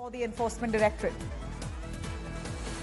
before the Enforcement Directorate.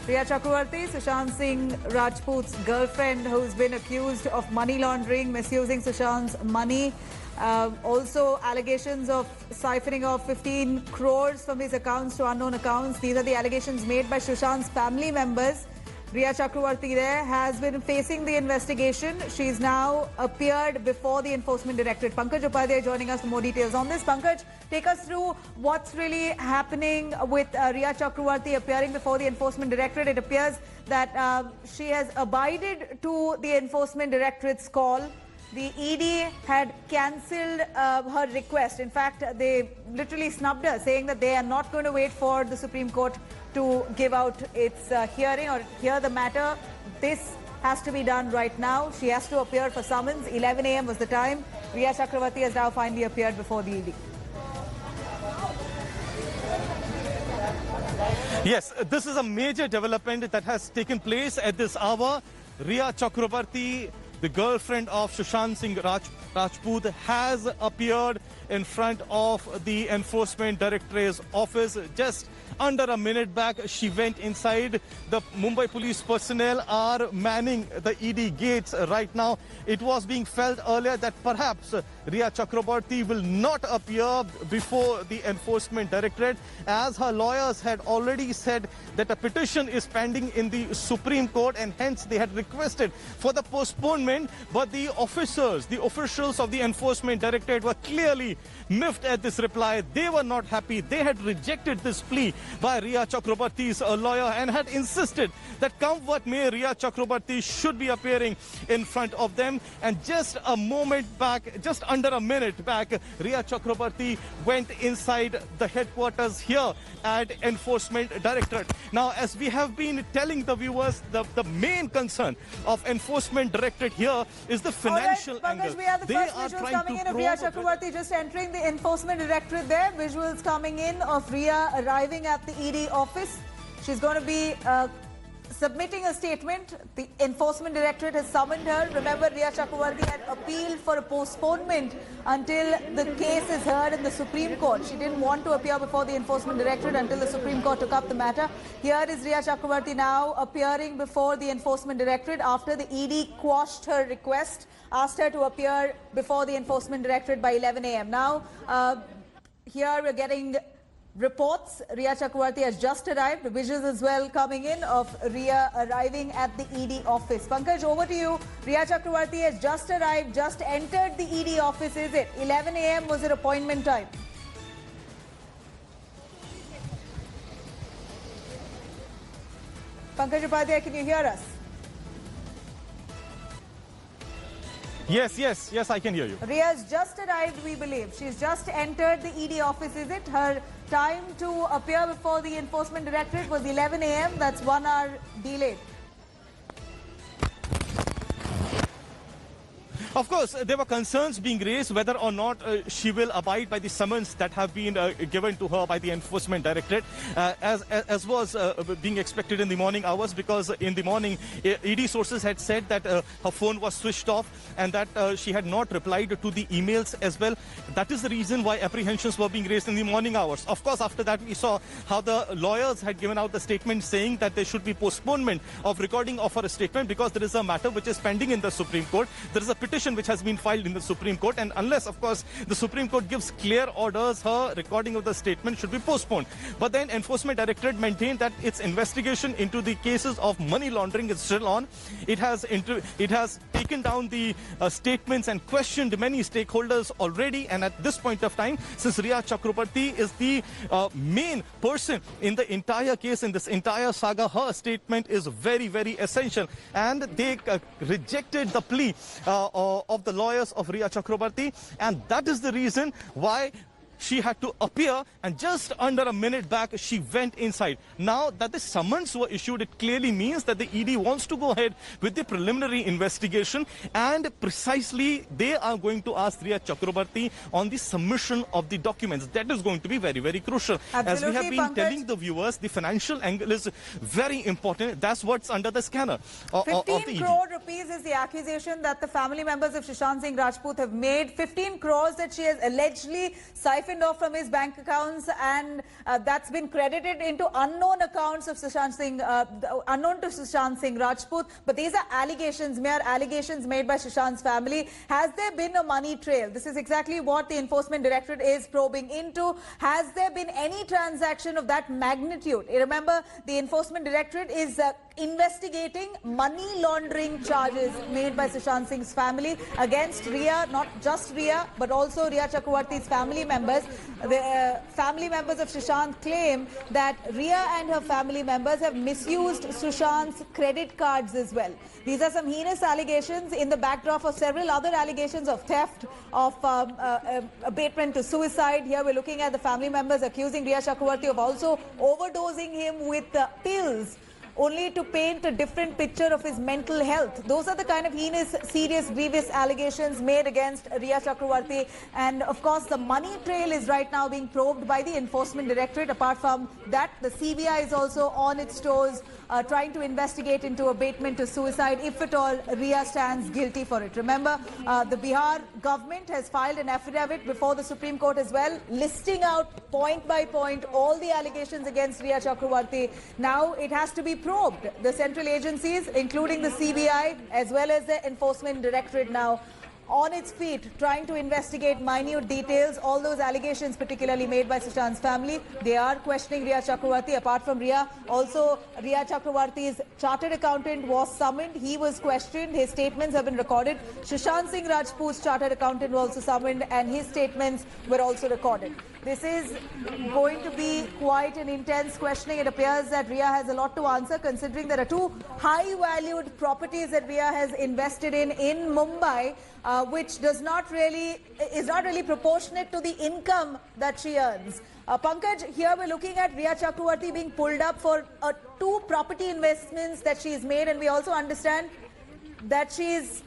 Riya Chakravarti, Sushant Singh Rajput's girlfriend, who's been accused of money laundering, misusing Sushant's money. Also allegations of siphoning off 15 crores from his accounts to unknown accounts. These are the allegations made by Sushant's family members. Riya Chakravarti there has been facing the investigation. She's now appeared before the Enforcement Directorate. Pankaj Upadhyay joining us for more details on this. Pankaj, take us through what's really happening with Riya Chakravarti appearing before the Enforcement Directorate. It appears that she has abided to the Enforcement Directorate's call. The ED had cancelled her request. In fact, they literally snubbed her, saying that they are not going to wait for the Supreme Court to give out its hearing or hear the matter. This has to be done right now. She has to appear for summons. 11 a.m. was the time. Riya Chakravarti has now finally appeared before the ED. Yes, this is a major development that has taken place at this hour. Riya Chakravarti, the girlfriend of Sushant Singh Rajput, has appeared in front of the Enforcement Directorate's office. Just under a minute back, she went inside. The Mumbai police personnel are manning the ED gates right now. It was being felt earlier that perhaps Riya Chakravarti will not appear before the Enforcement Directorate, as her lawyers had already said that a petition is pending in the Supreme Court, and hence they had requested for the postponement. But the officials of the Enforcement Directorate were clearly miffed at this reply. They were not happy. They had rejected this plea by Riya Chakravarti's lawyer and had insisted that come what may, Riya Chakravarti should be appearing in front of them. And just a moment back, just under a minute back, Riya Chakravarti went inside the headquarters here at Enforcement Directorate. Now, as we have been telling the viewers, the main concern of Enforcement Directorate here is the financial angle. We have the first visuals coming in of Riya Chakravarti just entering the Enforcement Directorate there. Visuals coming in of Riya arriving at the ED office. She's going to be submitting a statement. The Enforcement Directorate has summoned her. Remember, Riya Chakravarti had appealed for a postponement until the case is heard in the Supreme Court. She didn't want to appear before the Enforcement Directorate until the Supreme Court took up the matter. Here is Riya Chakravarti now appearing before the Enforcement Directorate after the ED quashed her request, asked her to appear before the Enforcement Directorate by 11 a.m. Now, here we're getting reports. Riya Chakravarti has just arrived. Visuals as well coming in of Riya arriving at the ED office. Pankaj, over to you. Riya Chakravarti has just arrived, just entered the ED office, is it? 11 a.m. was her appointment time. Pankaj Upadhyay, can you hear us? Yes, I can hear you. Riya's just arrived, we believe. She's just entered the ED office, is it? Her time to appear before the Enforcement Directorate was 11 a.m. That's 1 hour delayed. Of course, there were concerns being raised whether or not she will abide by the summons that have been given to her by the Enforcement Directorate, as was being expected in the morning hours, because in the morning, ED sources had said that her phone was switched off and that she had not replied to the emails as well. That is the reason why apprehensions were being raised in the morning hours. Of course, after that, we saw how the lawyers had given out the statement saying that there should be postponement of recording of her statement because there is a matter which is pending in the Supreme Court. There is a petition which has been filed in the Supreme Court, and unless, of course, the Supreme Court gives clear orders, her recording of the statement should be postponed. But then Enforcement Directorate maintained that its investigation into the cases of money laundering is still on. It has taken down the statements and questioned many stakeholders already, and at this point of time, since Riya Chakravarti is the main person in the entire case, in this entire saga, her statement is very, very essential, and they rejected the plea of the lawyers of Riya Chakravarti, and that is the reason why she had to appear, and just under a minute back, she went inside. Now that the summons were issued, it clearly means that the ED wants to go ahead with the preliminary investigation, and precisely they are going to ask Riya Chakravarti on the submission of the documents. That is going to be very, very crucial. Absolutely, as we have been Pankaj, telling the viewers, the financial angle is very important. That's what's under the scanner of the 15 ED. crore rupees is the accusation that the family members of Sushant Singh Rajput have made. 15 crores that she has allegedly siphoned siphoned off from his bank accounts, and that's been credited into unknown accounts of unknown to Sushant Singh Rajput. But these are allegations, mere allegations made by Sushant's family. Has there been a money trail? This is exactly what the Enforcement Directorate is probing into. Has there been any transaction of that magnitude? Remember, the Enforcement Directorate is investigating money laundering charges made by Sushant Singh's family against Rhea, not just Rhea, but also Rhea Chakravarti's family members. The family members of Sushant claim that Rhea and her family members have misused Sushant's credit cards as well. These are some heinous allegations in the backdrop of several other allegations of theft, of abatement to suicide. Here we're looking at the family members accusing Rhea Chakravarti of also overdosing him with pills, only to paint a different picture of his mental health. Those are the kind of heinous, serious, grievous allegations made against Rhea Chakravarti. And of course, the money trail is right now being probed by the Enforcement Directorate. Apart from that, the CBI is also on its toes, trying to investigate into abatement to suicide, if at all Rhea stands guilty for it. Remember, the Bihar government has filed an affidavit before the Supreme Court as well, listing out point by point all the allegations against Rhea Chakravarti. Now it has to be probed. The central agencies, including the CBI, as well as the Enforcement Directorate, now on its feet, trying to investigate minute details, all those allegations particularly made by Sushant's family. They are questioning Rhea Chakravarti. Apart from Rhea, also Rhea Chakravarti's chartered accountant was summoned. He was questioned. His statements have been recorded. Sushant Singh Rajput's chartered accountant was also summoned, and his statements were also recorded. This is going to be quite an intense questioning. It appears that Rhea has a lot to answer, considering there are two high-valued properties that Rhea has invested in Mumbai, which is not really proportionate to the income that she earns. Pankaj, here we're looking at Rhea Chakravarti being pulled up for two property investments that she's made, and we also understand that she's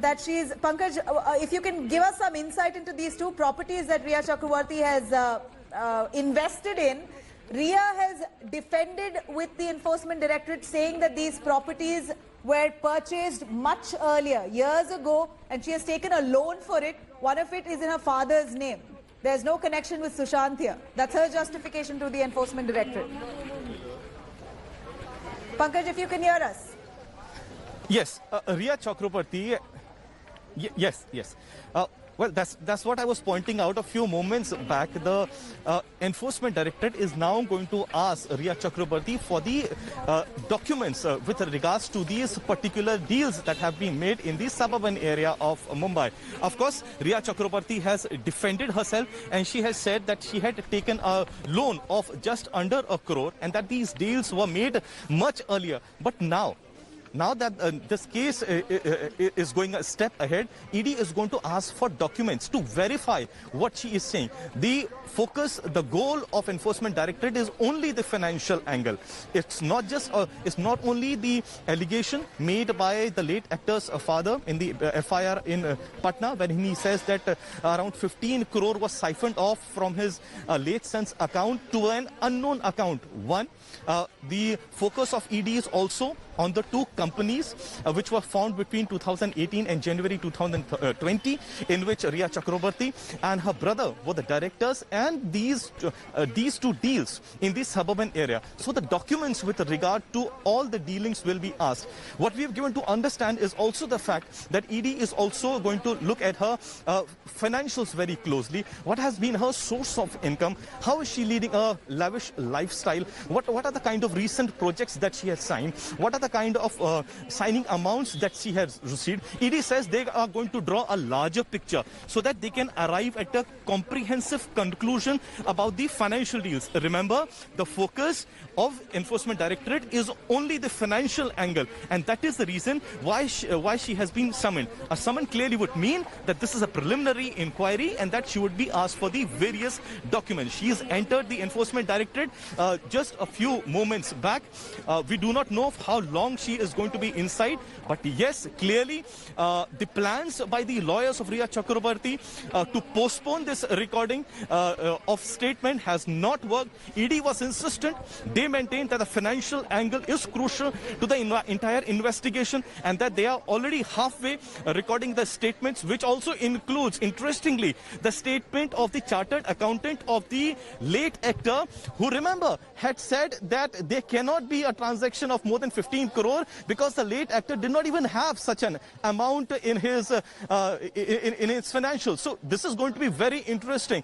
Pankaj, if you can give us some insight into these two properties that Rhea Chakravarti has invested in. Rhea has defended with the Enforcement Directorate, saying that these properties were purchased much earlier, years ago, and she has taken a loan for it. One of it is in her father's name. There's no connection with Sushant here. That's her justification to the Enforcement Directorate. Pankaj, if you can hear us. Yes, Rhea Chakravarti. Yes. Well, that's what I was pointing out a few moments back. The Enforcement Directorate is now going to ask Rhea Chakravarti for the documents with regards to these particular deals that have been made in the suburban area of Mumbai. Of course, Rhea Chakravarti has defended herself, and she has said that she had taken a loan of just under 1 crore and that these deals were made much earlier. But now that this case is going a step ahead, ED is going to ask for documents to verify what she is saying. The focus, the goal of Enforcement Directorate is only the financial angle. It's not only the allegation made by the late actor's father in the FIR in Patna, when he says that around 15 crore was siphoned off from his late son's account to an unknown account. The focus of ED is also on the two companies which were found between 2018 and January 2020, in which Rhea Chakravarti and her brother were the directors, and these two deals in the suburban area. So the documents with regard to all the dealings will be asked. What we have given to understand is also the fact that ED is also going to look at her financials very closely. What has been her source of income? How is she leading a lavish lifestyle? What are the kind of recent projects that she has signed? What are the kind of signing amounts that she has received? ED says they are going to draw a larger picture so that they can arrive at a comprehensive conclusion about the financial deals. Remember, the focus of Enforcement Directorate is only the financial angle, and that is the reason why she has been summoned. A summon clearly would mean that this is a preliminary inquiry and that she would be asked for the various documents. She has entered the Enforcement Directorate just a few moments back. We do not know how long she is going to be inside. But yes, clearly the plans by the lawyers of Rhea Chakrabarti to postpone this recording of statement has not worked. ED was insistent. They maintained that the financial angle is crucial to the entire investigation, and that they are already halfway recording the statements, which also includes, interestingly, the statement of the chartered accountant of the late actor, who, remember, had said that there cannot be a transaction of more than 15 crore because the late actor did not even have such an amount in his financials. So this is going to be very interesting.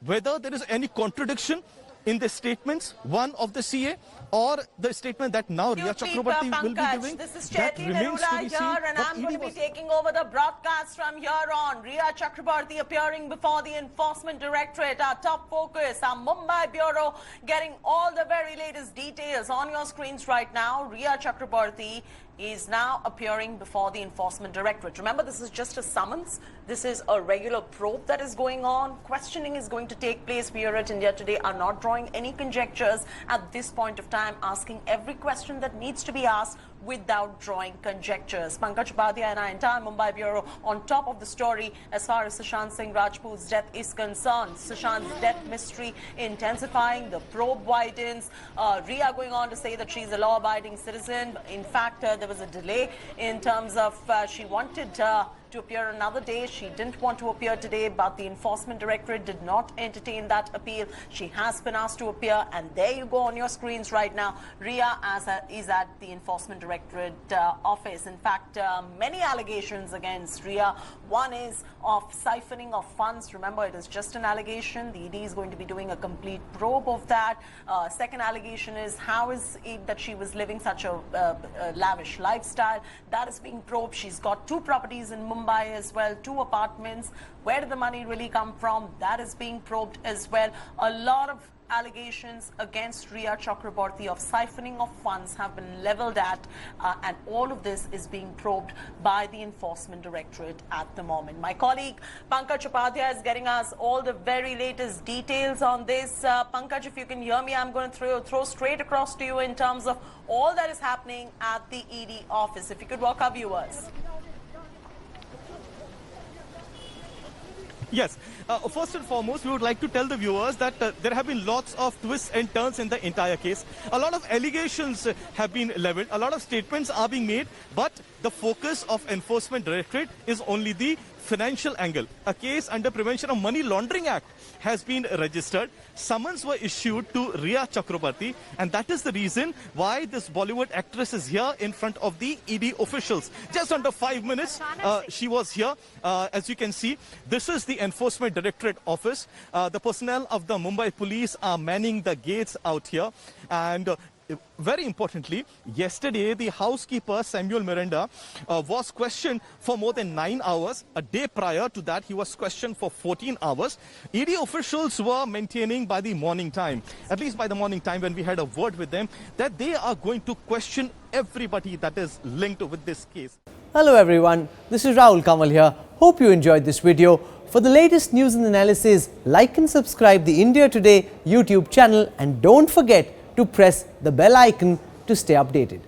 Whether there is any contradiction in the statements, one of the CA, or the statement that now Rhea Chakrabarti will be giving, this is that Chaitli remains to Narula be here, seen. and But I'm ED going to be was- taking over the broadcast from here on. Rhea Chakrabarti appearing before the Enforcement Directorate. Our top focus, our Mumbai Bureau, getting all the very latest details on your screens right now. Rhea Chakrabarti is now appearing before the Enforcement Directorate. Remember, this is just a summons. This is a regular probe that is going on. Questioning is going to take place. We here at India Today are not drawing any conjectures at this point of time, asking every question that needs to be asked without drawing conjectures. Pankaj Upadhyay and our entire Mumbai Bureau on top of the story as far as Sushant Singh Rajput's death is concerned. Sushant's death mystery intensifying, the probe widens. Rhea going on to say that she's a law-abiding citizen. In fact, there was a delay in terms of she wanted to appear another day. She didn't want to appear today, but the Enforcement Directorate did not entertain that appeal. She has been asked to appear, and there you go on your screens right now. Rhea is at the Enforcement Directorate office. In fact, many allegations against Rhea. One is of siphoning of funds. Remember, it is just an allegation. The ED is going to be doing a complete probe of that. Second allegation is how is it that she was living such a lavish lifestyle. That is being probed. She's got 2 properties in Mumbai as well, 2 apartments. Where did the money really come from? That is being probed as well. A lot of allegations against Rhea Chakrabarti of siphoning of funds have been leveled at, and all of this is being probed by the Enforcement Directorate at the moment. My colleague Pankaj Upadhyay is getting us all the very latest details on this. Pankaj, if you can hear me, I'm going to throw straight across to you in terms of all that is happening at the ED office. If you could walk our viewers. Yes. First and foremost, we would like to tell the viewers that there have been lots of twists and turns in the entire case. A lot of allegations have been leveled. A lot of statements are being made. But the focus of Enforcement Directorate is only the financial angle. A case under Prevention of Money Laundering Act has been registered. Summons were issued to Rhea Chakrabarti, and that is the reason why this Bollywood actress is here in front of the ED officials. Just under 5 minutes, she was here. As you can see, this is the Enforcement Directorate office. The personnel of the Mumbai police are manning the gates out here. And very importantly, yesterday the housekeeper Samuel Miranda was questioned for more than 9 hours. A day prior to that, he was questioned for 14 hours. ED officials were maintaining by the morning time, at least by the morning time when we had a word with them, that they are going to question everybody that is linked with this case. Hello everyone, this is Rahul Kamal here. Hope you enjoyed this video. For the latest news and analysis, like and subscribe the India Today YouTube channel, and don't forget to press the bell icon to stay updated.